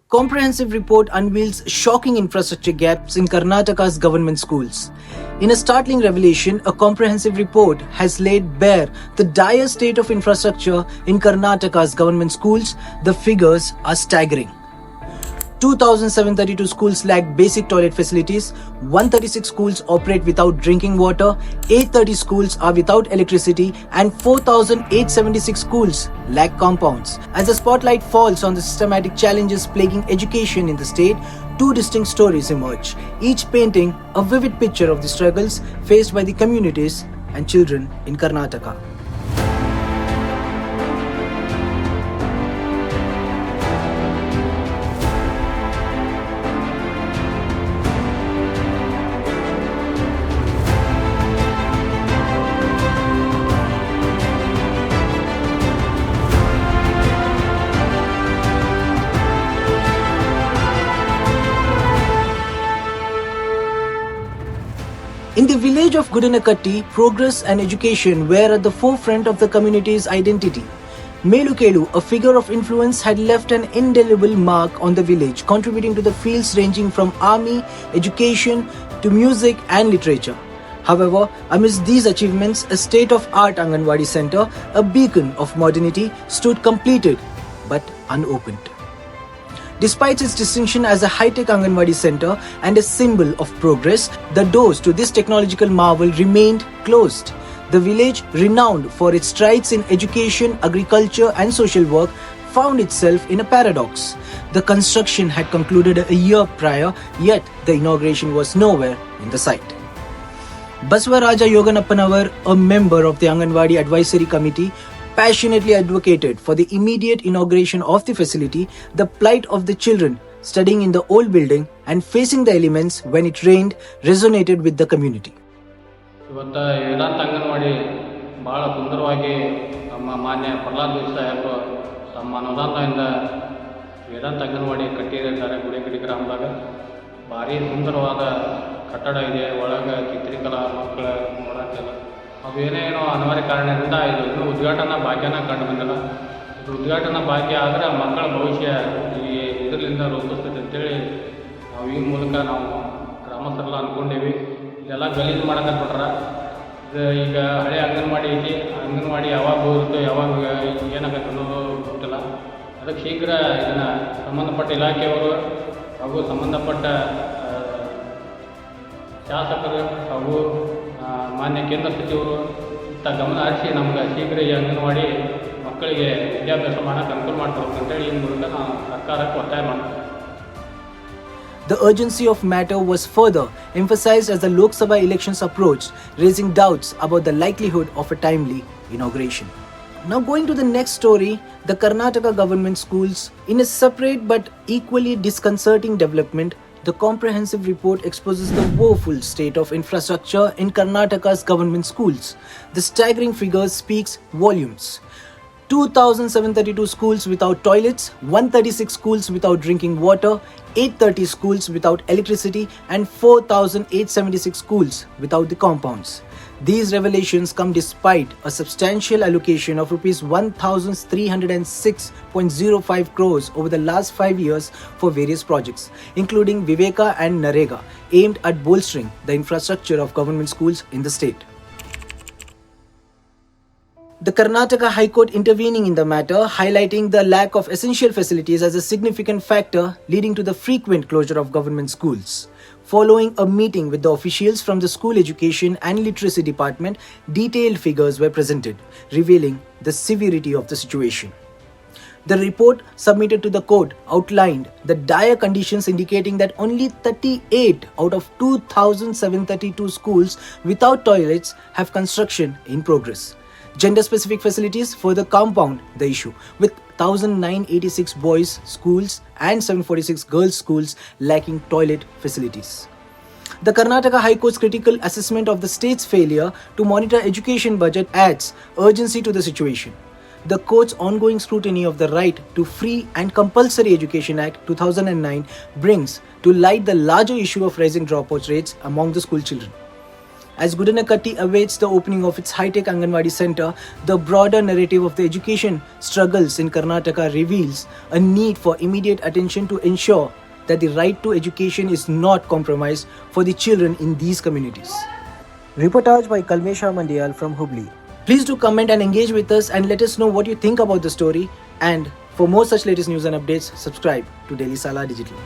Comprehensive report unveils shocking infrastructure gaps in Karnataka's government schools. In a startling revelation, a comprehensive report has laid bare the dire state of infrastructure in Karnataka's government schools. The figures are staggering. 2,732 schools lack basic toilet facilities, 136 schools operate without drinking water, 830 schools are without electricity, and 4,876 schools lack compounds. As the spotlight falls on the systematic challenges plaguing education in the state, two distinct stories emerge, each painting a vivid picture of the struggles faced by the communities and children in Karnataka. In the village of Gudenakatti, progress and education were at the forefront of the community's identity. Melu Kelu, a figure of influence, had left an indelible mark on the village, contributing to the fields ranging from army, education to music and literature. However, amidst these achievements, a state-of-art Anganwadi center, a beacon of modernity, stood completed but unopened. Despite its distinction as a high-tech Anganwadi center and a symbol of progress, the doors to this technological marvel remained closed. The village, renowned for its strides in education, agriculture and social work, found itself in a paradox. The construction had concluded a year prior, yet the inauguration was nowhere in the sight. Baswaraja Yoganappanawar, a member of the Anganwadi Advisory Committee, passionately advocated for the immediate inauguration of the facility. The plight of the children studying in the old building and facing the elements when it rained resonated with the community. ಇವತ್ತು ವೇದಾಂತ ಅಂಗನವಾಡಿ ಭಾಳ ಸುಂದರವಾಗಿ ನಮ್ಮ ಮಾನ್ಯ ಪ್ರಹ್ಲಾದ್ ಸಾಹೇಬರು ತಮ್ಮ ಅನುದಾನದಿಂದ ವೇದಾಂತ ಅಂಗನವಾಡಿ ಕಟ್ಟಿದ್ದಾರೆ. ಗುಡೆನಕಟ್ಟಿ ಗ್ರಾಮದಾಗ ಭಾರಿ ಸುಂದರವಾದ ಕಟ್ಟಡ ಇದೆ. ಒಳಗೆ ಚಿತ್ರೀಕಲಾ ಮಕ್ಕಳು ನೋಡೋಕ್ಕೆಲ್ಲ ಅದು ಏನೇನೋ ಅನಿವಾರ್ಯ ಕಾರಣದಿಂದ ಇದು ಇನ್ನೂ ಉದ್ಘಾಟನಾ ಭಾಗ್ಯನ ಕಂಡು ಬಂದಿಲ್ಲ. ಇದು ಉದ್ಘಾಟನಾ ಭಾಗ್ಯ ಆದರೆ ಮಕ್ಕಳ ಭವಿಷ್ಯ ಈ ಇದರಿಂದ ರೂಪಿಸ್ತೈತೆ ಅಂತೇಳಿ ನಾವು ಈ ಮೂಲಕ ನಾವು ಗ್ರಾಮಸ್ಥರೆಲ್ಲ ಅಂದ್ಕೊಂಡೀವಿ. ಇದೆಲ್ಲ ಗಲೀಜು ಮಾಡಕತ್ಬಿಟ್ರೆ ಇದು ಈಗ ಹಳೆ ಅಂಗನವಾಡಿ ಐತಿ, ಅಂಗನವಾಡಿ ಯಾವಾಗ ಹೋಗುತ್ತೆ ಯಾವಾಗ ಏನಾಗತ್ತೆ ಅನ್ನೋದು ಗೊತ್ತಿಲ್ಲ. ಅದಕ್ಕೆ ಶೀಘ್ರ ಇದನ್ನು ಸಂಬಂಧಪಟ್ಟ ಇಲಾಖೆಯವರು ಹಾಗೂ ಸಂಬಂಧಪಟ್ಟ ಶಾಸಕರು ಹಾಗೂ ಮಾನ್ಯ ಕೇಂದ್ರ ಸಚಿವರು ಇಂಥ ಗಮನ ಹರಿಸಿ ನಮ್ಗೆ ಶೀಘ್ರ ಈ ಅಂಗನವಾಡಿ ಮಕ್ಕಳಿಗೆ ವಿದ್ಯಾಭ್ಯಾಸ ಮಾಡೋಕ್ಕೆ ಅನುಕೂಲ ಮಾಡ್ಕೊಡ್ಬೇಕು ಅಂತೇಳಿ ಈ ಮೂಲಕ ನಾವು ಸರ್ಕಾರಕ್ಕೆ ಒತ್ತಾಯ ಮಾಡ್ತೀವಿ. The urgency of matter was further emphasized as the Lok Sabha elections approached, raising doubts about the likelihood of a timely inauguration. Now going to the next story, the Karnataka government schools. In a separate but equally disconcerting development, the comprehensive report exposes the woeful state of infrastructure in Karnataka's government schools. The staggering figures speaks volumes. 2,732 schools without toilets, 136 schools without drinking water, 830 schools without electricity, and 4,876 schools without the compounds. These revelations come despite a substantial allocation of Rs 1,306.05 crores over the last 5 years for various projects, including Viveka and Narega, aimed at bolstering the infrastructure of government schools in the state. The Karnataka High Court intervening in the matter, highlighting the lack of essential facilities as a significant factor leading to the frequent closure of government schools. Following a meeting with the officials from the School Education and Literacy Department, detailed figures were presented, revealing the severity of the situation. The report submitted to the court outlined the dire conditions, indicating that only 38 out of 2,732 schools without toilets have construction in progress. Gender-specific facilities further compound the issue, with 1,986 boys' schools and 746 girls' schools lacking toilet facilities. The Karnataka High Court's critical assessment of the state's failure to monitor education budget adds urgency to the situation. The court's ongoing scrutiny of the Right to Free and Compulsory Education Act 2009 brings to light the larger issue of rising dropout rates among the school children. As Gudenakatti awaits the opening of its high-tech Anganwadi center, the broader narrative of the education struggles in Karnataka reveals a need for immediate attention to ensure that the right to education is not compromised for the children in these communities. Reportage by Kalmesha Mandiyal from Hubli. Please do comment and engage with us and let us know what you think about the story. And for more such latest news and updates, subscribe to Daily Sala Digital.